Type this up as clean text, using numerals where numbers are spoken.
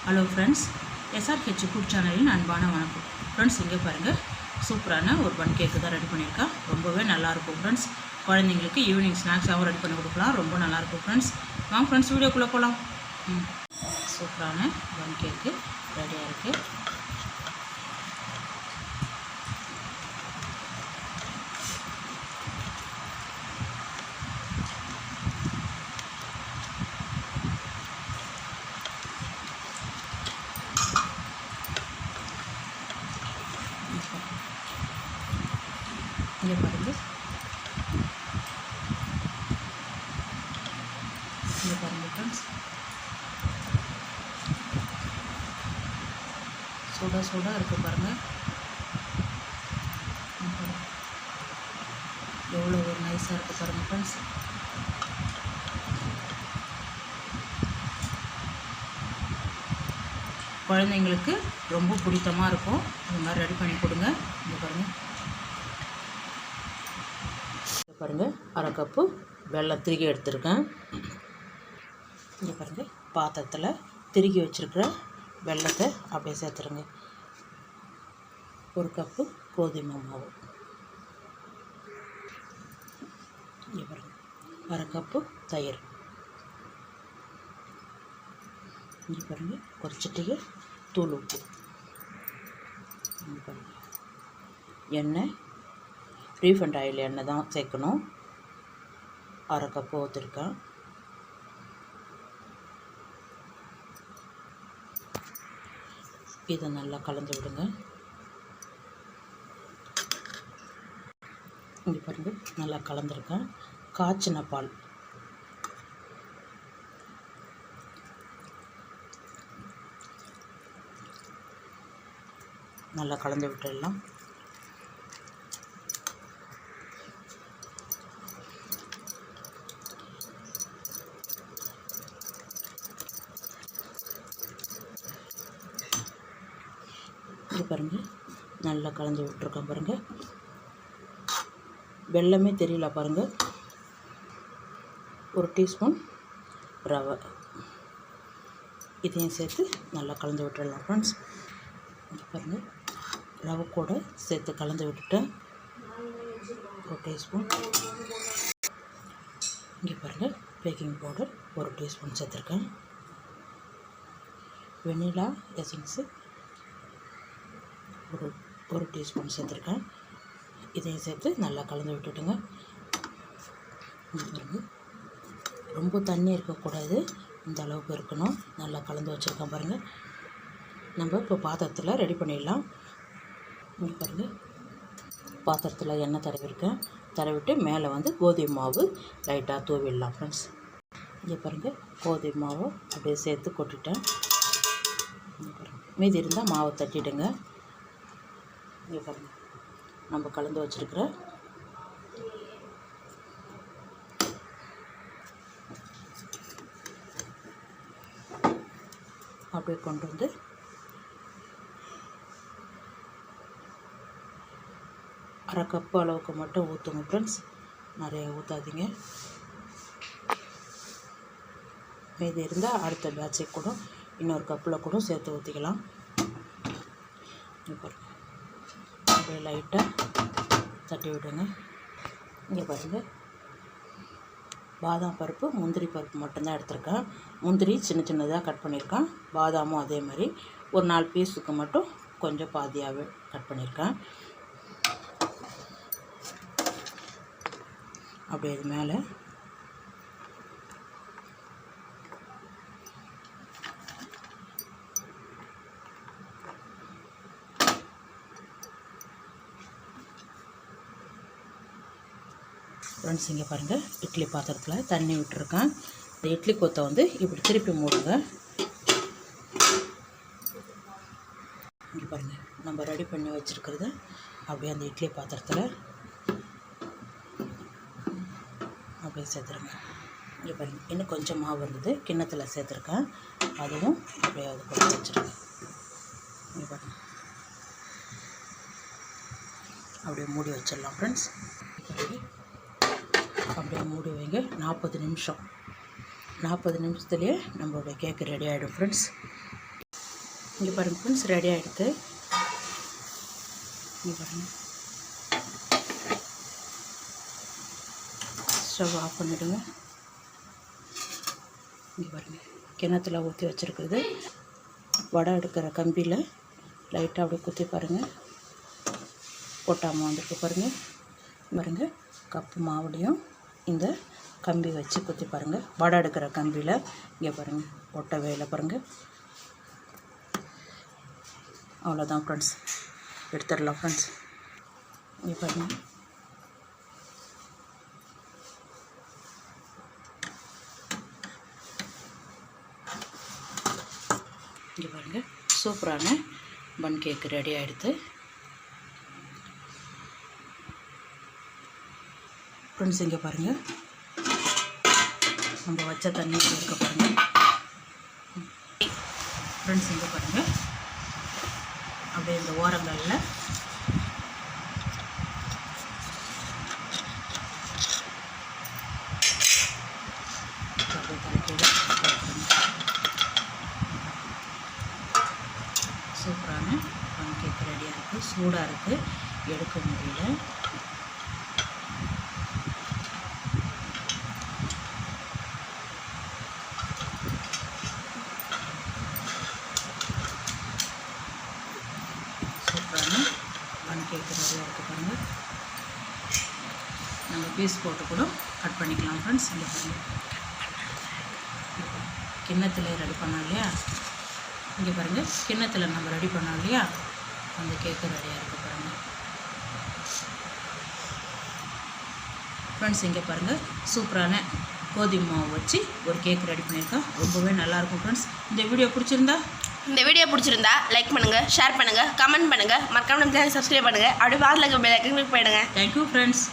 Hello friends, SRH food சேனலின் அன்பான வணக்கம் ஃப்ரெண்ட்ஸ். இங்கே பாருங்கள், சூப்பரான ஒரு பன் கேக்கு தான் ரெடி பண்ணியிருக்கேன். ரொம்பவே நல்லாயிருக்கும் ஃப்ரெண்ட்ஸ். குழந்தைங்களுக்கு ஈவினிங் ஸ்நாக்ஸாகவும் ரெடி பண்ணி கொடுக்கலாம். ரொம்ப நல்லாயிருக்கும் ஃப்ரெண்ட்ஸ். வாங்க ஃப்ரெண்ட்ஸ், வீடியோக்குள்ளே போகலாம். சூப்பரான பன் கேக்கு ரெடியாக இருக்குது. இங்கே பாருங்கள், ஃப்ரெண்ட்ஸ், சூடாக இருக்குது பாருங்கள். எவ்வளோ ஒரு நைஸாக இருக்குது பாருங்கள் ஃப்ரெண்ட்ஸ். குழந்தைங்களுக்கு ரொம்ப பிடித்தமாக இருக்கும். இது மாதிரி ரெடி பண்ணி கொடுங்க. இங்கே பாருங்கள், அரை கப்பு வெல்லம் திருகி எடுத்துருக்கேன். இங்கே பாருங்கள், பாத்திரத்தில் திருகி வச்சுருக்கிற வெல்லத்தை அப்படியே சேர்த்துருங்க. ஒரு கப்பு கோதுமை மாவு, இங்கே பாருங்கள், அரை கப்பு தயிர், இங்கே பாருங்கள், ஒரு சிட்டிகை தூள் உப்பு, இங்கே பாருங்கள், எண்ணெய் ரீஃபண்ட் ஆயில் எண்ணெய் தான் சேர்க்கணும். அரை கப்பு ஊற்றிருக்கேன். இதை நல்லா கலந்து விடுங்க. இங்கே பாருங்கள், நல்லா கலந்துருக்கேன். காய்ச்சின பால், நல்லா கலந்து விட்டுடலாம். இது பாருங்கள், நல்லா கலந்து விட்டுருக்கேன் பாருங்கள். வெல்லமே தெரியல பாருங்கள். ஒரு டீஸ்பூன் ரவை, இதையும் சேர்த்து நல்லா கலந்து விட்டுடலாம் ஃப்ரெண்ட்ஸ். இங்கே பாருங்கள், ரவை கூட சேர்த்து கலந்து விட்டுட்டேன். ஒரு டீஸ்பூன். இங்கே பாருங்கள், பேக்கிங் பவுடர் ஒரு டீஸ்பூன் சேர்த்துருக்கேன். வெனிலா எசன்ஸு ஒரு டீஸ்பூன் சேர்த்துருக்கேன். இதையும் சேர்த்து நல்லா கலந்து விட்டுட்டுங்க. ரொம்ப தண்ணி இருக்கக்கூடாது, இந்த அளவுக்கு இருக்கணும். நல்லா கலந்து வச்சுருக்கேன் பாருங்கள். நம்ம இப்போ பாத்திரத்தில் ரெடி பண்ணிடலாம். இங்கே பாருங்கள், பாத்திரத்தில் எண்ணெய் தடவிட்டு மேலே கோதுமை மாவு லைட்டாக தூவிடலாம் ஃப்ரெண்ட்ஸ். இங்கே பாருங்கள், கோதுமை மாவு அப்படியே சேர்த்து கொட்டிட்டேன். மீதி இருந்தால் மாவை தட்டிடுங்க. இங்கே பாருங்கள், நம்ம கலந்து வச்சுருக்கிற அப்படியே கொண்டு வந்து அரை கப்பு அளவுக்கு மட்டும் ஊற்றுங்க ஃப்ரெண்ட்ஸ். நிறைய ஊற்றாதீங்க. மீதி இருந்தால் அடுத்த பேட்சை கூட இன்னொரு கப்பில் கூட சேர்த்து ஊற்றிக்கலாம். இங்கே பாருங்கள், அப்படியே லைட்டாக தட்டி விடுங்க. இங்கே பாருங்கள், பாதாம் பருப்பு முந்திரி பருப்பு மட்டும்தான் எடுத்திருக்கேன். முந்திரி சின்னதாக கட் பண்ணியிருக்கேன். பாதாமும் அதே மாதிரி ஒரு 4 பீஸுக்கு மட்டும் கொஞ்சம் பாதியாகவே கட் பண்ணியிருக்கேன். அப்படியே இது மேலே ஃப்ரெண்ட்ஸ், இங்கே பாருங்கள், இட்லி பாத்திரத்தில் தண்ணி விட்டுருக்கேன். இந்த இட்லி கொத்தை இப்படி திருப்பி மூடுங்க. இங்கே பாருங்கள், நம்ம ரெடி பண்ணி வச்சுருக்கிறது அப்படியே அந்த இட்லி பாத்திரத்தில் அப்படியே சேர்த்துருங்க. இங்கே பாருங்கள், இன்னும் கொஞ்சம் மாவு இருந்தது, கிண்ணத்தில் சேர்த்துருக்கேன். அதுவும் அப்படியே அது கொண்டு வச்சுருங்க. இங்கே பாருங்கள், அப்படியே மூடி வச்சிடலாம் ஃப்ரெண்ட்ஸ். அப்படியே மூடி வைங்க. 40 நிமிஷத்துலேயே நம்மளுடைய கேக்கு ரெடி ஆகிடும் ஃப்ரெண்ட்ஸ். இங்கே பாருங்கள் ஃப்ரெண்ட்ஸ், ரெடி ஆகிடுது. இங்கே பாருங்கள், ஸ்டவ் ஆஃப் பண்ணிவிடுங்க. இங்கே பாருங்கள், கிணத்துல ஊற்றி வச்சுருக்குது. வடை எடுக்கிற கம்பியில் லைட்டாக அப்படியே குத்தி பாருங்கள், கொட்டாமல் வந்திருக்கு பாருங்கள். பாருங்கள், கப்பு மாவுலையும் இந்த கம்பி வச்சு குத்தி பாருங்கள், வடை எடுக்கிற கம்பியில். இங்கே பாருங்கள், ஒட்டவே இல்லை பாருங்கள். அவ்வளோதான் ஃப்ரெண்ட்ஸ், எடுத்துடலாம் ஃப்ரெண்ட்ஸ். இங்கே பாருங்கள், இங்கே பாருங்கள், சூப்பரான பன் கேக்கு ரெடி ஆகிடுது ஃப்ரெண்ட்ஸ். இங்கே பாருங்கள், நம்ம வச்ச தண்ணி இருக்க பாருங்கள் ஃப்ரெண்ட்ஸ். இங்கே பாருங்கள், அப்படியே இந்த ஓரங்களில் சூப்பரான பன் கேக் ரெடியாக இருக்குது. சூடாக இருக்குது, எடுக்க முடியல. சூப்பரான பன் கேக் ரெடியாக இருக்குது பாருங்கள். நம்ம பீஸ் போட்டு கூட கட் பண்ணிக்கலாம் ஃப்ரெண்ட்ஸ். இங்கே பாருங்கள், கிண்ணத்தில் ரெடி பண்ணோம் இல்லையா, இங்கே பாருங்கள், கிண்ணத்தில் நம்ம ரெடி பண்ணோம் இல்லையா, அந்த கேக்கு ரெடியாக இருக்குது பாருங்கள் ஃப்ரெண்ட்ஸ். இங்கே பாருங்கள், சூப்பரான கோதுமை மாவு வச்சு ஒரு கேக் ரெடி பண்ணியிருக்கோம். ரொம்பவே நல்லாயிருக்கும் ஃப்ரெண்ட்ஸ். இந்த வீடியோ பிடிச்சிருந்தா லைக் பண்ணுங்கள், ஷேர் பண்ணுங்கள், கமெண்ட் பண்ணுங்கள், மறக்காம நம்ம சேனல் சப்ஸ்கிரைப் பண்ணுங்கள். அப்படியே பாதில் இருக்க பெல் ஐகான் கிளிக் பண்ணுங்கள். Thank you friends.